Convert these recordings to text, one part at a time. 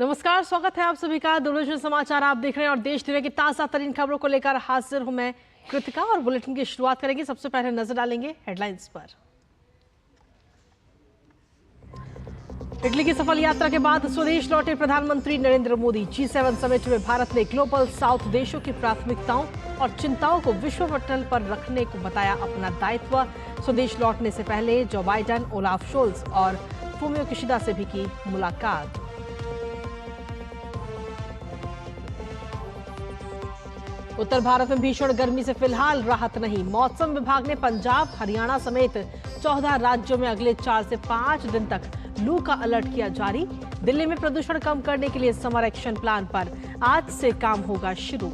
नमस्कार, स्वागत है आप सभी का दूरदर्शन समाचार आप देख रहे हैं और देश दुनिया की ताजा तरीन खबरों को लेकर हाजिर हूं मैं कृतिका। और बुलेटिन की शुरुआत करेंगे। सबसे पहले नजर डालेंगे हेडलाइंस पर। इटली की सफल यात्रा के बाद स्वदेश लौटे प्रधानमंत्री नरेंद्र मोदी। G7 समिट में भारत ने ग्लोबल साउथ देशों की प्राथमिकताओं और चिंताओं को विश्व पटल पर रखने को बताया अपना दायित्व। स्वदेश लौटने से पहले जो बाइडेन, ओलाफ शोल्स और फूमियो किशिदा से भी की मुलाकात। उत्तर भारत में भीषण गर्मी से फिलहाल राहत नहीं। मौसम विभाग ने पंजाब, हरियाणा समेत 14 राज्यों में अगले 4 से 5 दिन तक लू का अलर्ट किया जारी। दिल्ली में प्रदूषण कम करने के लिए समर एक्शन प्लान पर आज से काम होगा शुरू।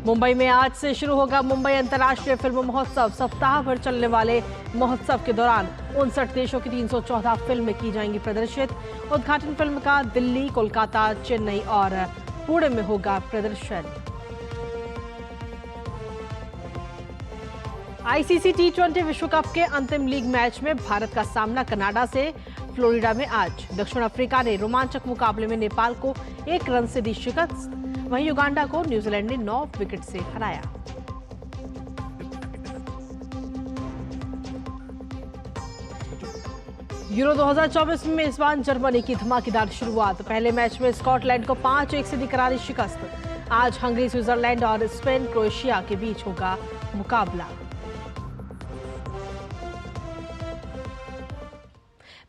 मुंबई में आज से शुरू होगा मुंबई अंतर्राष्ट्रीय फिल्म महोत्सव। सप्ताह भर चलने वाले महोत्सव के दौरान 59 देशों की 314 फिल्में की जाएंगी प्रदर्शित। उद्घाटन फिल्म का दिल्ली, कोलकाता, चेन्नई और पुणे में होगा प्रदर्शन। आईसीसी T20 विश्व कप के अंतिम लीग मैच में भारत का सामना कनाडा से फ्लोरिडा में आज। दक्षिण अफ्रीका ने रोमांचक मुकाबले में नेपाल को 1 रन से दी शिकस्त। वहीं युगांडा को न्यूजीलैंड ने 9 विकेट से हराया। यूरो 2024 में मेजबान जर्मनी की धमाकेदार शुरुआत। पहले मैच में स्कॉटलैंड को 5-1 से दी करारी शिकस्त। आज हंगरी, स्विट्जरलैंड और स्पेन, क्रोएशिया के बीच होगा मुकाबला।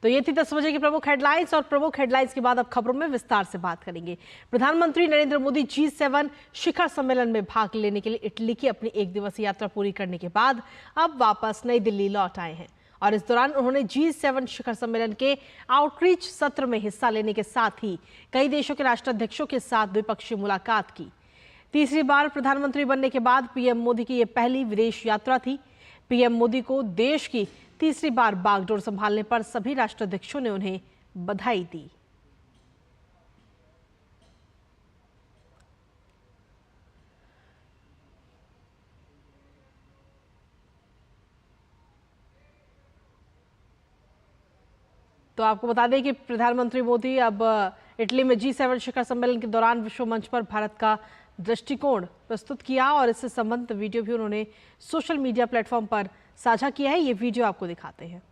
तो ये थी 10 बजे की प्रमुख हेडलाइंस और प्रमुख हेडलाइंस के बाद अब खबरों में विस्तार से बात करेंगे। प्रधानमंत्री नरेंद्र मोदी G7 शिखर सम्मेलन में भाग लेने के लिए इटली की अपनी 1 दिवसीय यात्रा पूरी करने के बाद अब वापस नई दिल्ली लौट आए हैं और इस दौरान उन्होंने G7 शिखर सम्मेलन के आउटरीच सत्र में हिस्सा लेने के साथ ही कई देशों के राष्ट्राध्यक्षों के साथ द्विपक्षीय मुलाकात की। तीसरी बार प्रधानमंत्री बनने के बाद पीएम मोदी की यह पहली विदेश यात्रा थी। पीएम मोदी को देश की तीसरी बार बागडोर संभालने पर सभी राष्ट्राध्यक्षों ने उन्हें बधाई दी। तो आपको बता दें कि प्रधानमंत्री मोदी अब इटली में G7 शिखर सम्मेलन के दौरान विश्व मंच पर भारत का दृष्टिकोण प्रस्तुत किया और इससे संबंधित वीडियो भी उन्होंने सोशल मीडिया प्लेटफॉर्म पर साझा किया है। ये वीडियो आपको दिखाते हैं।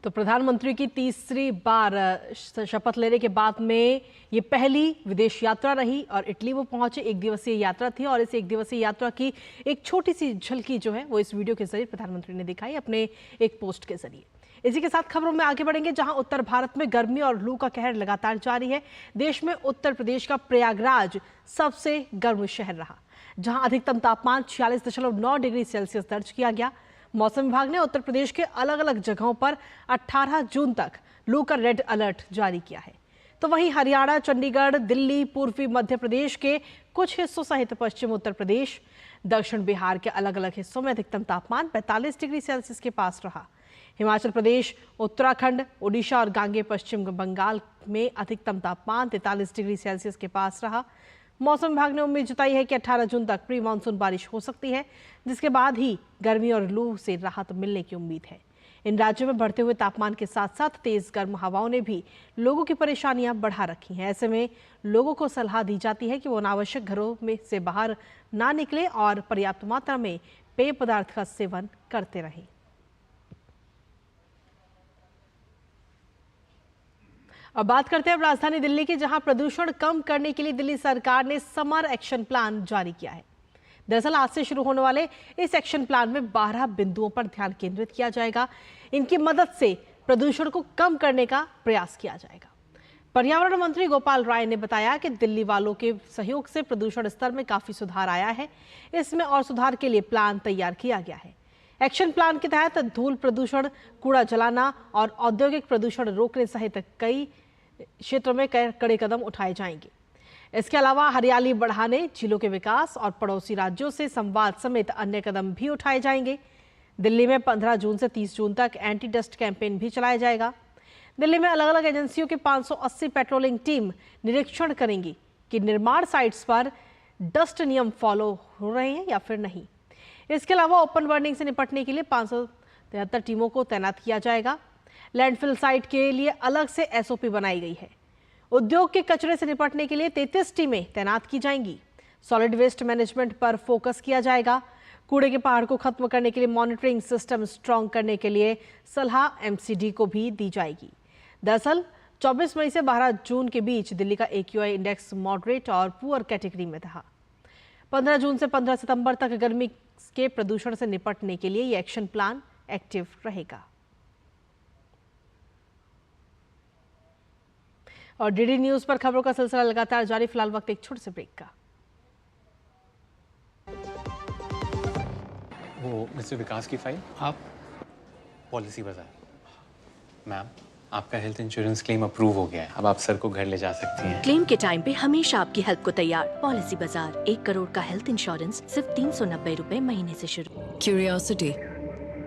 तो प्रधानमंत्री की तीसरी बार शपथ लेने के बाद में ये पहली विदेश यात्रा रही और इटली वो पहुंचे। एक दिवसीय यात्रा थी और इस एक दिवसीय यात्रा की एक छोटी सी झलकी जो है वो इस वीडियो के जरिए प्रधानमंत्री ने दिखाई अपने एक पोस्ट के जरिए। इसी के साथ खबरों में आगे बढ़ेंगे, जहां उत्तर भारत में गर्मी और लू का कहर लगातार जारी है। देश में उत्तर प्रदेश का प्रयागराज सबसे गर्म शहर रहा, जहां अधिकतम तापमान 46.9 डिग्री सेल्सियस दर्ज किया गया। मौसम विभाग ने उत्तर प्रदेश के अलग अलग जगहों पर 18 जून तक लू का रेड अलर्ट जारी किया है। तो वहीं हरियाणा, चंडीगढ़, दिल्ली, पूर्वी मध्य प्रदेश के कुछ हिस्सों सहित पश्चिम उत्तर प्रदेश, दक्षिण बिहार के अलग अलग हिस्सों में अधिकतम तापमान 45 डिग्री सेल्सियस के पास रहा। हिमाचल प्रदेश, उत्तराखंड, ओडिशा और गांगे पश्चिम बंगाल में अधिकतम तापमान 43 डिग्री सेल्सियस के पास रहा। मौसम विभाग ने उम्मीद जताई है कि 18 जून तक प्री मानसून बारिश हो सकती है, जिसके बाद ही गर्मी और लू से राहत मिलने की उम्मीद है। इन राज्यों में बढ़ते हुए तापमान के साथ साथ तेज गर्म हवाओं ने भी लोगों की परेशानियां बढ़ा रखी हैं। ऐसे में लोगों को सलाह दी जाती है कि वो अनावश्यक घरों में से बाहर ना निकले और पर्याप्त मात्रा में पेय पदार्थ का सेवन करते रहें। अब बात करते हैं राजधानी दिल्ली की, जहां प्रदूषण कम करने के लिए दिल्ली सरकार ने समर एक्शन प्लान जारी किया है। दरअसल आज से शुरू होने वाले इस एक्शन प्लान में 12 बिंदुओं पर ध्यान केंद्रित किया जाएगा। इनकी मदद से प्रदूषण को कम करने का प्रयास किया जाएगा। पर्यावरण मंत्री गोपाल राय ने बताया कि दिल्ली वालों के सहयोग से प्रदूषण स्तर में काफी सुधार आया है। इसमें और सुधार के लिए प्लान तैयार किया गया है। एक्शन प्लान के तहत धूल प्रदूषण, कूड़ा जलाना और औद्योगिक प्रदूषण रोकने सहित कई क्षेत्रों में कड़े कदम उठाए जाएंगे। इसके अलावा हरियाली बढ़ाने, झीलों के विकास और पड़ोसी राज्यों से संवाद समेत अन्य कदम भी उठाए जाएंगे। दिल्ली में 15 जून से 30 जून तक एंटी डस्ट कैंपेन भी चलाया जाएगा। दिल्ली में अलग अलग एजेंसियों की 580 पेट्रोलिंग टीम निरीक्षण करेंगी कि निर्माण साइट्स पर डस्ट नियम फॉलो हो रहे हैं या फिर नहीं। इसके अलावा ओपन बर्निंग से निपटने के लिए 573 टीमों को तैनात किया जाएगा। लैंडफिल साइट के लिए अलग से एसओपी बनाई गई है। उद्योग के कचरे से निपटने के लिए 33 टीमें तैनात की जाएंगी। सॉलिड वेस्ट मैनेजमेंट पर फोकस किया जाएगा। कूड़े के पहाड़ को खत्म करने के लिए मॉनिटरिंग सिस्टम स्ट्रांग करने के लिए सलाह एमसीडी को भी दी जाएगी। दरअसल 24 मई से 12 जून के बीच दिल्ली का एक्यूआई इंडेक्स मॉडरेट और पुअर कैटेगरी में था। 15 जून से 15 सितंबर तक गर्मी के प्रदूषण से निपटने के लिए ये एक्शन प्लान एक्टिव रहेगा। और डीडी न्यूज पर खबरों का सिलसिला लगातार जारी। फिलहाल वक्त एक छोटे से ब्रेक का। वो मिस्टर विकास की फाइल आप पॉलिसी बाजार। मैम, आपका हेल्थ इंश्योरेंस क्लेम अप्रूव हो गया है। अब आप सर को घर ले जा सकती हैं। क्लेम के टाइम पे हमेशा आपकी हेल्प को तैयार। पॉलिसी बाजार, 1 करोड़ का हेल्थ इंश्योरेंस सिर्फ 390 रुपए महीने से शुरू। Curiosity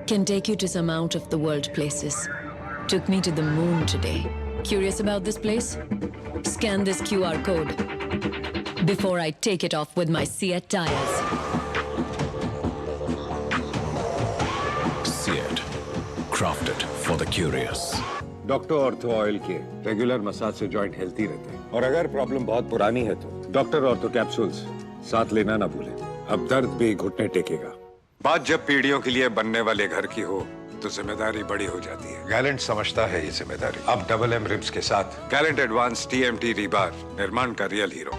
can take you to some out of the world places. Took me to the moon today. Curious about this place? Scan this QR code before I take it off with my Seat tires. Seat, crafted for the curious. Doctor ortho oil के regular massage से joint healthy रहते हैं। और अगर problem बहुत पुरानी है तो डॉक्टर ऑर्थो कैप्सूल्स साथ लेना ना भूलें। अब दर्द भी घुटने टेकेगा। बात जब पीढ़ियों के लिए बनने वाले घर की हो तो जिम्मेदारी बड़ी हो जाती है। गैलेंट समझता है ये जिम्मेदारी। अब डबल एम रिब्स के साथ गैलेंट एडवांस टीएमटी रीबार, निर्माण का रियल हीरो।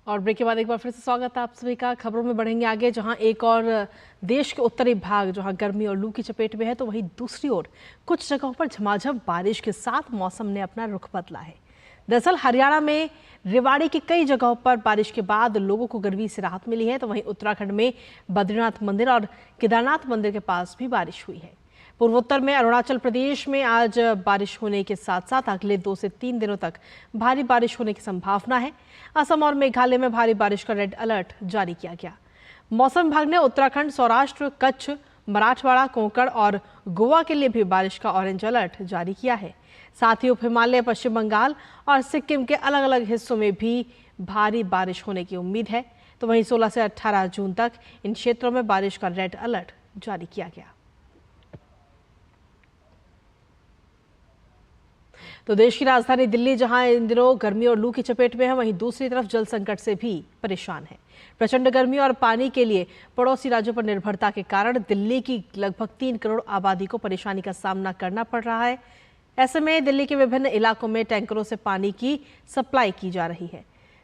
और ब्रेक के बाद एक बार फिर से स्वागत है आप सभी का। खबरों में बढ़ेंगे आगे, जहां एक और देश के उत्तरी भाग जहां गर्मी और लू की चपेट में है, तो वहीं दूसरी ओर कुछ जगहों पर झमाझम बारिश के साथ मौसम ने अपना रुख बदला है। दरअसल हरियाणा में रेवाड़ी की कई जगहों पर बारिश के बाद लोगों को गर्मी से राहत मिली है। तो वहीं उत्तराखंड में बद्रीनाथ मंदिर और केदारनाथ मंदिर के पास भी बारिश हुई है। पूर्वोत्तर में अरुणाचल प्रदेश में आज बारिश होने के साथ साथ अगले 2 से 3 दिनों तक भारी बारिश होने की संभावना है। असम और मेघालय में भारी बारिश का रेड अलर्ट जारी किया गया। मौसम विभाग ने उत्तराखंड, सौराष्ट्र, कच्छ, मराठवाड़ा, कोंकण और गोवा के लिए भी बारिश का ऑरेंज अलर्ट जारी किया है। साथ ही उप हिमालय, पश्चिम बंगाल और सिक्किम के अलग अलग हिस्सों में भी भारी बारिश होने की उम्मीद है। तो वहीं 16 से 18 जून तक इन क्षेत्रों में बारिश का रेड अलर्ट जारी किया गया। तो देश की राजधानी दिल्ली जहां इन दिनों गर्मी और लू की चपेट में है, वहीं दूसरी तरफ जल संकट से भी परेशान है। प्रचंड गर्मी और पानी के लिए पड़ोसी राज्यों पर निर्भरता के कारण दिल्ली की लगभग 3 करोड़ आबादी को परेशानी का सामना करना पड़ रहा है। ऐसे में दिल्ली के विभिन्न इलाकों में टैंकरों से पानी की सप्लाई की जा रही है।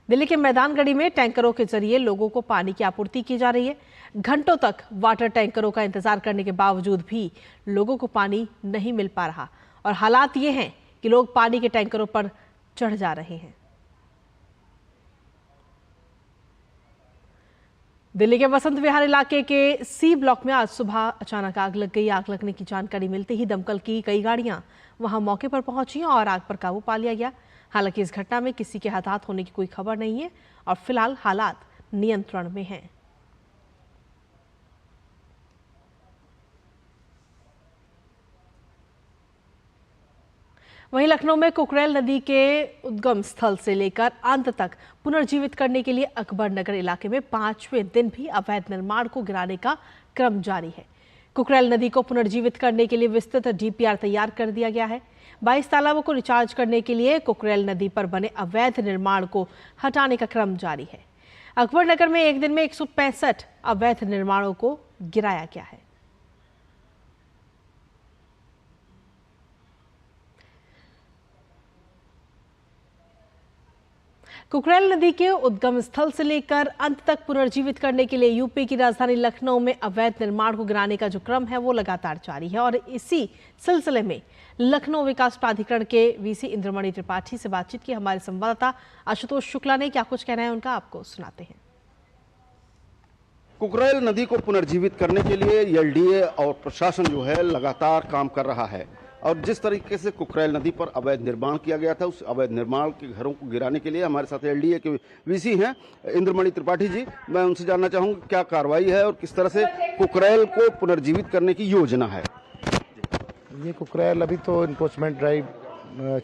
दिल्ली के मैदानगढ़ी में टैंकरों के जरिए लोगों को पानी की आपूर्ति की जा रही है। घंटों तक वाटर टैंकरों का इंतजार करने के बावजूद भी लोगों को पानी नहीं मिल पा रहा और हालात ये हैं कि लोग पानी के टैंकरों पर चढ़ जा रहे हैं। दिल्ली के वसंत विहार इलाके के सी ब्लॉक में आज सुबह अचानक आग लग गई। आग लगने की जानकारी मिलते ही दमकल की कई गाड़ियां वहां मौके पर पहुंची और आग पर काबू पा लिया गया। हालांकि इस घटना में किसी के हताहत होने की कोई खबर नहीं है और फिलहाल हालात नियंत्रण में हैं। वहीं लखनऊ में कुकरेल नदी के उद्गम स्थल से लेकर अंत तक पुनर्जीवित करने के लिए अकबर नगर इलाके में 5वें दिन भी अवैध निर्माण को गिराने का क्रम जारी है। कुकरेल नदी को पुनर्जीवित करने के लिए विस्तृत डीपीआर तैयार कर दिया गया है। 22 तालाबों को रिचार्ज करने के लिए कुकरेल नदी पर बने अवैध निर्माण को हटाने का क्रम जारी है। अकबर नगर में एक दिन में 165 अवैध निर्माणों को गिराया गया है। कुकरेल नदी के उद्गम स्थल से लेकर अंत तक पुनर्जीवित करने के लिए यूपी की राजधानी लखनऊ में अवैध निर्माण को गिराने का जो क्रम है वो लगातार जारी है और इसी सिलसिले में लखनऊ विकास प्राधिकरण के वीसी इंद्रमणि त्रिपाठी से बातचीत की हमारे संवाददाता आशुतोष शुक्ला ने। क्या कुछ कहना है उनका, आपको सुनाते हैं। कुकरेल नदी को पुनर्जीवित करने के लिए एलडीए और प्रशासन जो है लगातार काम कर रहा है और जिस तरीके से कुकरेल नदी पर अवैध निर्माण किया गया था उस अवैध निर्माण के घरों को गिराने के लिए हमारे साथ एलडीए के वीसी हैं इंद्रमणि त्रिपाठी जी। मैं उनसे जानना चाहूँगा क्या कार्रवाई है और किस तरह से कुकरेल को पुनर्जीवित करने की योजना है। ये कुकरेल अभी तो इन्फोर्समेंट ड्राइव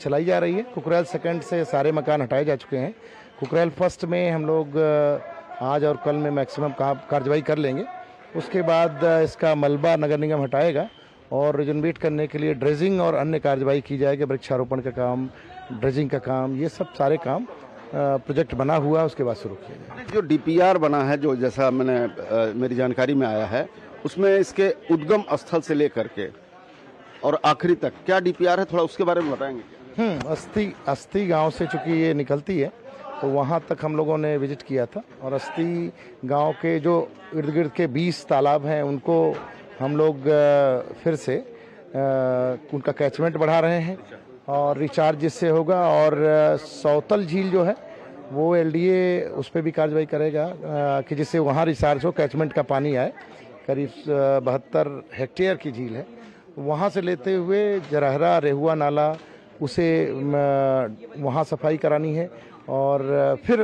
चलाई जा रही है। कुकरेल सेकंड से सारे मकान हटाए जा चुके हैं। कुकरेल फर्स्ट में हम लोग आज और कल में मैक्सिमम कार्रवाई कर लेंगे। उसके बाद इसका मलबा नगर निगम हटाएगा और रिजनरेट करने के लिए ड्रेजिंग और अन्य कार्रवाई की जाएगी। वृक्षारोपण का काम, ड्रेजिंग का काम, ये सब सारे काम प्रोजेक्ट बना हुआ उसके बाद शुरू किया जाएगा। जो डीपीआर बना है, जो जैसा मेरी जानकारी में आया है, उसमें इसके उद्गम स्थल से लेकर के और आखिरी तक क्या डीपीआर है, थोड़ा उसके बारे में बताएंगे। अस्थि गांव से चूंकि ये निकलती है तो वहां तक हम लोगों ने विजिट किया था और अस्थि गांव के जो इर्द गिर्द के 20 तालाब हैं उनको हम लोग फिर से उनका कैचमेंट बढ़ा रहे हैं और रिचार्ज जिससे होगा। और सौतल झील जो है वो एलडीए उस पर भी कार्रवाई करेगा कि जिससे वहाँ रिचार्ज हो, कैचमेंट का पानी आए। करीब 72 हेक्टेयर की झील है, वहाँ से लेते हुए जरहरा रेहुआ नाला उसे वहाँ सफाई करानी है और फिर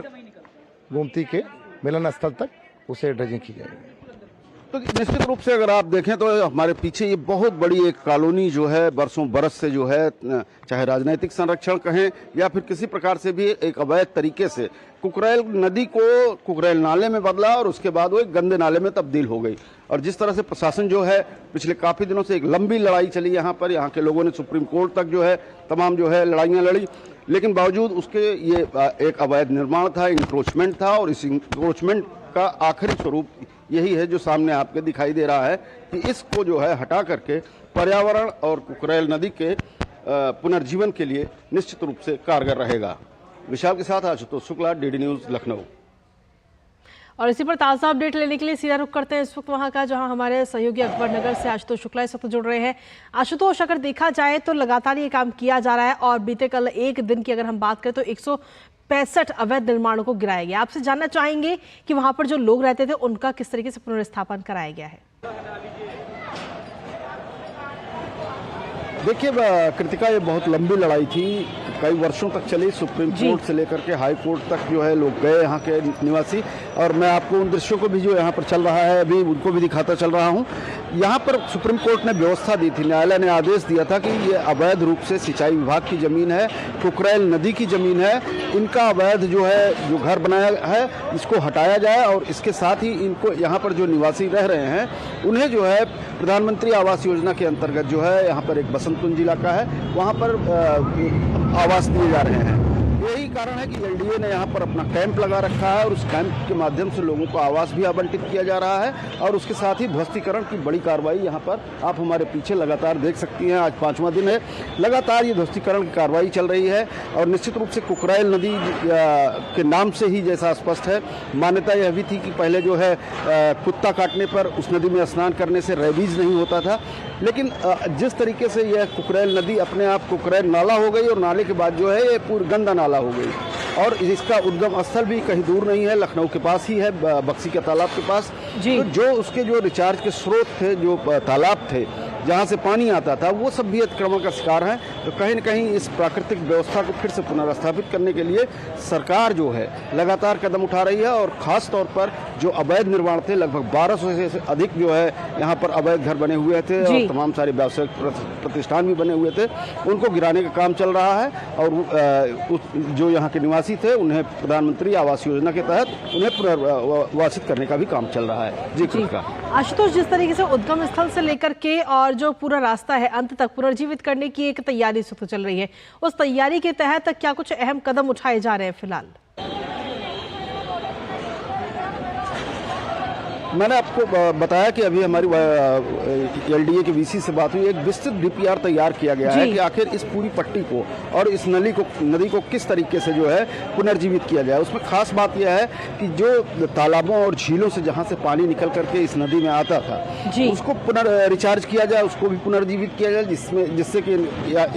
गोमती के मिलन स्थल तक उसे ड्रेजिंग की जाएगी। तो निश्चित रूप से अगर आप देखें तो हमारे पीछे ये बहुत बड़ी एक कॉलोनी जो है बरसों बरस से जो है, चाहे राजनीतिक संरक्षण कहें या फिर किसी प्रकार से भी एक अवैध तरीके से कुकरेल नदी को कुकरेल नाले में बदला और उसके बाद वो एक गंदे नाले में तब्दील हो गई। और जिस तरह से प्रशासन जो है पिछले काफी दिनों से एक लंबी लड़ाई चली यहाँ पर, यहाँ के लोगों ने सुप्रीम कोर्ट तक जो है तमाम जो है लड़ाइयाँ लड़ी, लेकिन बावजूद उसके ये एक अवैध निर्माण था, इंक्रोचमेंट था और इस इंक्रोचमेंट का आखिरी स्वरूप यही है जो सामने आपके दिखाई दे रहा है कि इसको जो है हटा करके पर्यावरण और कुकरेल नदी के पुनर्जीवन के लिए निश्चित रूप से कारगर रहेगा। विशाल के साथ आशुतोष शुक्ला, डीडी न्यूज लखनऊ। और इसी पर ताज़ा अपडेट लेने के लिए सीधा रुख करते हैं इस वक्त वहां का, जहां हमारे सहयोगी अकबर नगर से आशुतोष शुक्ला इस वक्त जुड़ रहे हैं। आशुतोष, अगर देखा जाए तो लगातार ये काम किया जा रहा है और बीते कल एक दिन की अगर हम बात करें तो 165 अवैध निर्माणों को गिराया गया। आपसे जानना चाहेंगे कि वहां पर जो लोग रहते थे उनका किस तरीके से पुनर्स्थापन कराया गया है। देखिए कृतिका, ये बहुत लंबी लड़ाई थी, कई वर्षों तक चली। सुप्रीम कोर्ट से लेकर के हाई कोर्ट तक जो है लोग गए यहाँ के निवासी, और मैं आपको उन दृश्यों को भी जो यहाँ पर चल रहा है अभी उनको भी दिखाता चल रहा हूँ। यहाँ पर सुप्रीम कोर्ट ने व्यवस्था दी थी, न्यायालय ने आदेश दिया था कि ये अवैध रूप से सिंचाई विभाग की जमीन है, कुकरेल नदी की जमीन है, इनका अवैध जो है जो घर बनाया है इसको हटाया जाए और इसके साथ ही इनको यहाँ पर जो निवासी रह रहे हैं उन्हें जो है प्रधानमंत्री आवास योजना के अंतर्गत जो है यहाँ पर एक बसंत कुंज इलाका है, वहाँ पर आवास दिए जा रहे हैं। यही कारण है कि एलडीए ने यहाँ पर अपना कैंप लगा रखा है और उस कैंप के माध्यम से लोगों को आवास भी आवंटित किया जा रहा है और उसके साथ ही ध्वस्तीकरण की बड़ी कार्रवाई यहाँ पर आप हमारे पीछे लगातार देख सकती हैं। आज 5वां दिन है, लगातार ये ध्वस्तीकरण की कार्रवाई चल रही है और निश्चित रूप से कुकरैल नदी के नाम से ही जैसा स्पष्ट है, मान्यता यह भी थी कि पहले जो है कुत्ता काटने पर उस नदी में स्नान करने से रेबीज नहीं होता था, लेकिन जिस तरीके से यह कुकरैल नदी अपने आप कुकरैल नाला हो गई और नाले के बाद जो है ये पूरी गंदा नाला हो गई और इसका उद्गम स्थल भी कहीं दूर नहीं है, लखनऊ के पास ही है, बक्सी के तालाब के पास। तो जो उसके जो रिचार्ज के स्रोत थे, जो तालाब थे जहाँ से पानी आता था, वो सब भी अतिक्रमण का शिकार हैं। तो कहीं न कहीं इस प्राकृतिक व्यवस्था को फिर से पुनर्स्थापित करने के लिए सरकार जो है लगातार कदम उठा रही है और ख़ास तौर पर जो अवैध निर्माण थे, लगभग 1200 से अधिक जो है यहाँ पर अवैध घर बने हुए थे और तमाम सारे व्यावसायिक प्रतिष्ठान भी बने हुए थे, उनको गिराने का काम चल रहा है और जो यहाँ के निवासी थे उन्हें प्रधानमंत्री आवास योजना के तहत उन्हें पुनर्वासित करने का भी काम चल रहा है। जी कृतिका। आशुतोष, जिस तरीके से उद्गम स्थल से लेकर के और जो पूरा रास्ता है अंत तक पुनर्जीवित करने की एक तैयारी इस वक्त चल रही है, उस तैयारी के तहत क्या कुछ अहम कदम उठाए जा रहे हैं फिलहाल? मैंने आपको बताया कि अभी हमारी एलडीए के वीसी से बात हुई, एक विस्तृत डीपीआर तैयार किया गया है कि आखिर इस पूरी पट्टी को और इस नदी को किस तरीके से जो है पुनर्जीवित किया जाए। उसमें खास बात यह है कि जो तालाबों और झीलों से जहां से पानी निकल करके इस नदी में आता था उसको रिचार्ज किया जाए, उसको भी पुनर्जीवित किया जाए, जिससे कि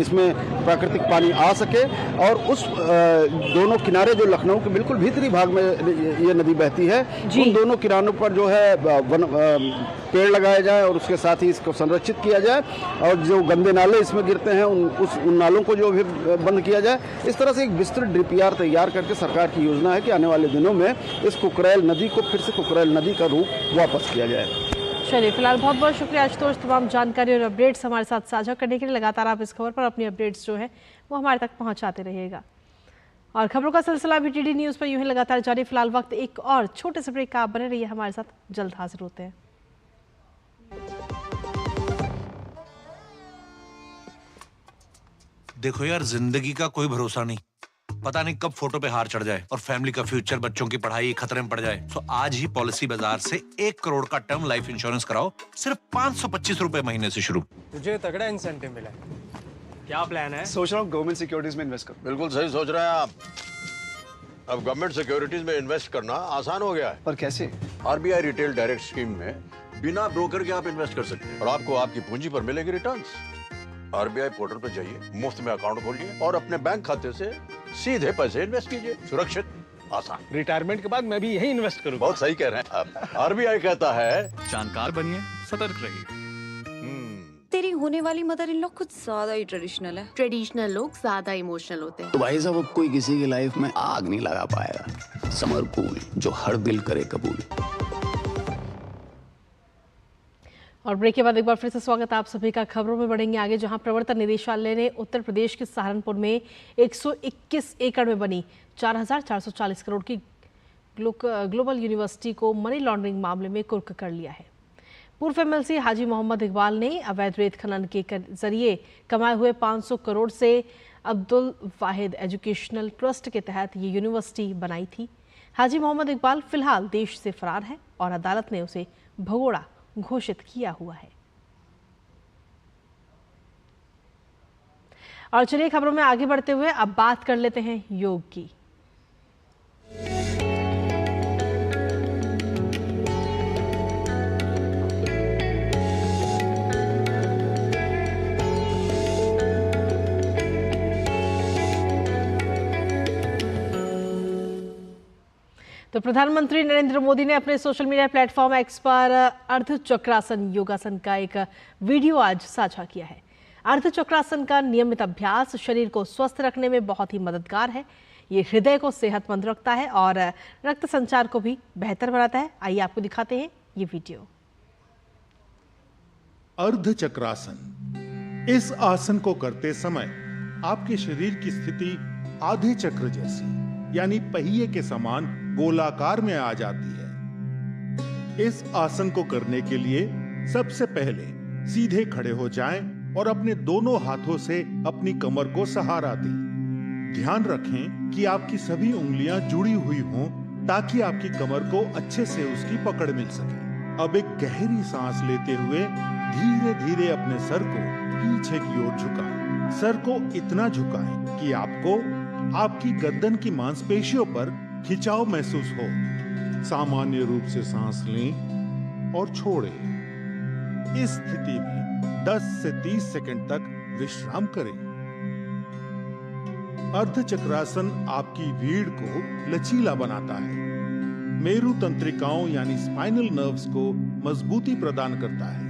इसमें प्राकृतिक पानी आ सके और उस दोनों किनारे जो लखनऊ के बिल्कुल भीतरी भाग में ये नदी बहती है, उन दोनों किनारों पर जो है पेड़ लगाए जाए और उसके साथ ही इसको संरक्षित किया जाए और जो गंदे नाले इसमें गिरते हैं उन नालों को जो भी बंद किया जाए। इस तरह से एक विस्तृत डीपीआर तैयार करके सरकार की योजना है कि आने वाले दिनों में इस कुकरैल नदी को फिर से कुकरैल नदी का रूप वापस किया जाए। चलिए, फिलहाल बहुत बहुत शुक्रिया आशुतोष, तमाम जानकारी और अपडेट्स हमारे साथ साझा करने के लिए। लगातार आप इस खबर पर अपनी अपडेट्स जो है वो हमारे तक पहुंचाते रहिएगा और खबरों का सिलसिला भी टीडी न्यूज़ पर यूं ही लगातार जारी। फिलहाल वक्त एक और छोटे से ब्रेक का, आप बने रहिए हमारे साथ, जल्द हाजिर होते हैं। देखो यार, जिंदगी का कोई भरोसा नहीं, पता नहीं कब फोटो पे हार चढ़ जाए और फैमिली का फ्यूचर, बच्चों की पढ़ाई खतरे में पड़ जाए। तो आज ही पॉलिसी बाजार से 1 करोड़ का टर्म लाइफ इंश्योरेंस कराओ, सिर्फ 525 रुपए महीने से शुरू। तुझे तगड़ा इंसेंटिव मिला है, क्या प्लान है? सोच रहा हूँ गवर्नमेंट सिक्योरिटीज में इन्वेस्ट करूँ। बिल्कुल सही सोच रहे हैं आप। अब गवर्नमेंट सिक्योरिटीज में इन्वेस्ट करना आसान हो गया है। पर कैसे? आरबीआई रिटेल डायरेक्ट स्कीम में बिना ब्रोकर के आप इन्वेस्ट कर सकते हैं और आपको आपकी पूंजी पर मिलेगी रिटर्न्स। आरबीआई पोर्टल पर जाइए, मुफ्त में अकाउंट खोलिए और अपने बैंक खाते से सीधे पैसे इन्वेस्ट कीजिए। सुरक्षित, आसान। रिटायरमेंट के बाद मैं भी यही इन्वेस्ट करूँ। बहुत सही कह रहे हैं आप। आरबीआई कहता है जानकार बनिए, सतर्क रहिए। तेरी होने वाली मदर इन लॉ कुछ ज्यादा ही ट्रेडिशनल है। ट्रेडिशनल लोग ज्यादा इमोशनल होते हैं। तो भाई साहब, अब कोई किसी की लाइफ में आग नहीं लगा पाएगा। समर कूल, जो हर दिल करे कबूल। और ब्रेक के बाद एक बार फिर से स्वागत आप सभी का। खबरों में बढ़ेंगे आगे, जहां प्रवर्तन निदेशालय ने उत्तर प्रदेश के सहारनपुर में 121 एकड़ में बनी 4,440 करोड़ की ग्लोबल यूनिवर्सिटी को मनी लॉन्ड्रिंग मामले में कुर्क कर लिया है। पूर्व एमएलसी हाजी मोहम्मद इकबाल ने अवैध रेत खनन के जरिए कमाए हुए 500 करोड़ से अब्दुल वाहिद एजुकेशनल ट्रस्ट के तहत ये यूनिवर्सिटी बनाई थी। हाजी मोहम्मद इकबाल फिलहाल देश से फरार है और अदालत ने उसे भगोड़ा घोषित किया हुआ है। और चलिए खबरों में आगे बढ़ते हुए अब बात कर लेते हैं योग की। तो प्रधानमंत्री नरेंद्र मोदी ने अपने सोशल मीडिया प्लेटफॉर्म एक्स पर अर्धचक्रासन योगासन का एक वीडियो आज साझा किया है। अर्धचक्रासन का नियमित अभ्यास शरीर को स्वस्थ रखने में बहुत ही मददगार है। ये हृदय को सेहतमंद रखता है और रक्त संचार को भी बेहतर बनाता है। आइए आपको दिखाते हैं ये वीडियो। अर्धचक्रासन, इस आसन को करते समय आपके शरीर की स्थिति आधे चक्र जैसी यानी पहिए के समान गोलाकार में आ जाती है। इस आसन को करने के लिए सबसे पहले सीधे खड़े हो जाएं और अपने दोनों हाथों से अपनी कमर को सहारा दें। ध्यान रखें कि आपकी सभी उंगलियां जुड़ी हुई हों ताकि आपकी कमर को अच्छे से उसकी पकड़ मिल सके। अब एक गहरी सांस लेते हुए धीरे धीरे अपने सर को पीछे की ओर झुकाएं। सर को इतना झुकाएं कि आपको आपकी गर्दन की मांसपेशियों पर खिंचाव महसूस हो। सामान्य रूप से सांस लें और छोड़ें। इस स्थिति में 10 से 30 सेकंड तक विश्राम करें। अर्धचक्रासन आपकी रीढ़ को लचीला बनाता है, मेरु तंत्रिकाओं यानी स्पाइनल नर्व्स को मजबूती प्रदान करता है।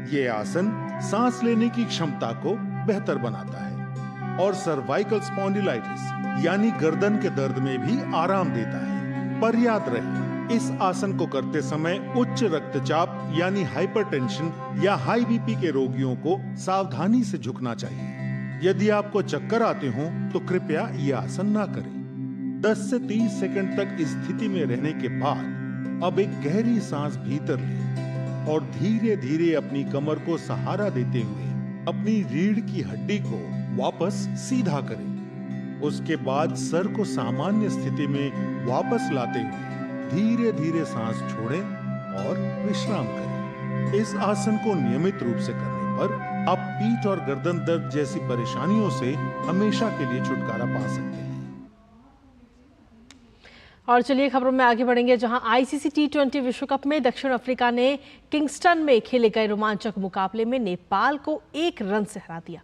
ये आसन सांस लेने की क्षमता को बेहतर बनाता है और सर्वाइकल स्पॉन्डिलाइटिस यानी गर्दन के दर्द में भी आराम देता है। पर याद रहे, इस आसन को करते समय उच्च रक्तचाप यानी हाइपरटेंशन या हाई बीपी के रोगियों को सावधानी से झुकना चाहिए। यदि आपको चक्कर आते हों तो कृपया ये आसन ना करें। 10 से 30 सेकंड तक इस स्थिति में रहने के बाद अब एक गहरी सांस भीतर लें और धीरे धीरे अपनी कमर को सहारा देते हुए अपनी रीढ़ की हड्डी को वापस सीधा करें। उसके बाद सर को सामान्य स्थिति में वापस लाते हुए धीरे धीरे सांस छोड़ें और विश्राम करें। इस आसन को नियमित रूप से करने पर आप पीठ और गर्दन दर्द जैसी परेशानियों से हमेशा के लिए छुटकारा पा सकते हैं। और चलिए खबरों में आगे बढ़ेंगे, जहां आईसीसी T20 विश्व कप में दक्षिण अफ्रीका ने किंगस्टन में खेले गए रोमांचक मुकाबले में नेपाल को 1 रन से हरा दिया।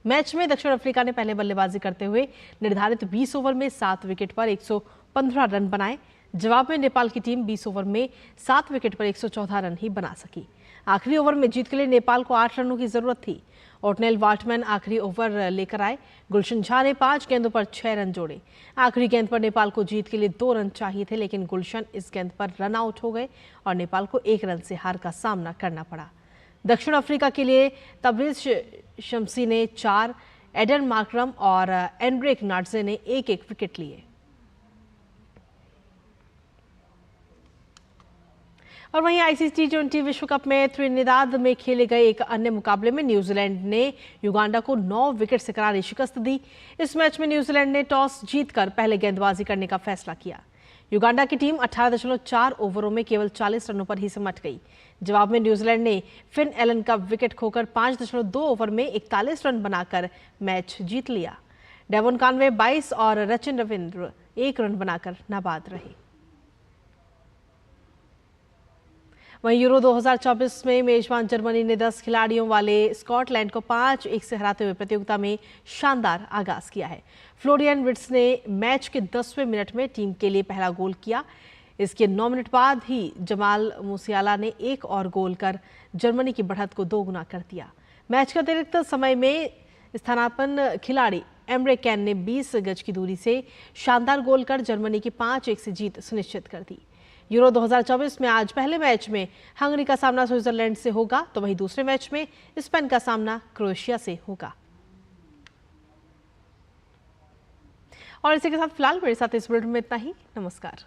मैच में दक्षिण अफ्रीका ने पहले बल्लेबाजी करते हुए निर्धारित 20 ओवर में 7 विकेट पर 115 रन बनाए। जवाब में नेपाल की टीम 20 ओवर में 7 विकेट पर 114 रन ही बना सकी। आखिरी ओवर में जीत के लिए नेपाल को 8 रनों की जरूरत थी। ओटनेल वाटमैन आखिरी ओवर लेकर आए। गुलशन झा ने 5 गेंदों पर 6 रन जोड़े। आखिरी गेंद पर नेपाल को जीत के लिए 2 रन चाहिए थे, लेकिन गुलशन इस गेंद पर रन आउट हो गए और नेपाल को 1 रन से हार का सामना करना पड़ा। दक्षिण अफ्रीका के लिए तबरेज शमसी ने 4, एडन मार्करम और एंड्रिक नार्डजे ने 1-1 विकेट लिए। और वहीं आईसीसी T20 विश्व कप में त्रिनिदाद में खेले गए एक अन्य मुकाबले में न्यूजीलैंड ने युगांडा को 9 विकेट से करारी शिकस्त दी। इस मैच में न्यूजीलैंड ने टॉस जीतकर पहले गेंदबाजी करने का फैसला किया। युगांडा की टीम 18.4 ओवरों में केवल 40 रनों पर ही सिमट गई। जवाब में न्यूजीलैंड ने फिन एलन का विकेट खोकर 5.2 ओवर में 41 रन बनाकर मैच जीत लिया। डेवन कानवे 22 और रचिन रविंद्र 1 रन बनाकर नाबाद रहे। वहीं यूरो 2024 में मेजबान जर्मनी ने 10 खिलाड़ियों वाले स्कॉटलैंड को 5-1 से हराते हुए प्रतियोगिता में शानदार आगाज किया है। फ्लोरियन विट्स ने मैच के 10वें मिनट में टीम के लिए पहला गोल किया। इसके 9 मिनट बाद ही जमाल मूसियाला ने 1 और गोल कर जर्मनी की बढ़त को 2 गुना कर दिया। मैच के अतिरिक्त समय में स्थानापन्न खिलाड़ी एम्रे कैन ने 20 गज की दूरी से शानदार गोल कर जर्मनी की 5-1 से जीत सुनिश्चित कर दी। यूरो 2024 में आज पहले मैच में हंगरी का सामना स्विट्जरलैंड से होगा, तो वहीं दूसरे मैच में स्पेन का सामना क्रोएशिया से होगा। और इसी के साथ फिलहाल मेरे साथ इस बुलेटिन में इतना ही। नमस्कार।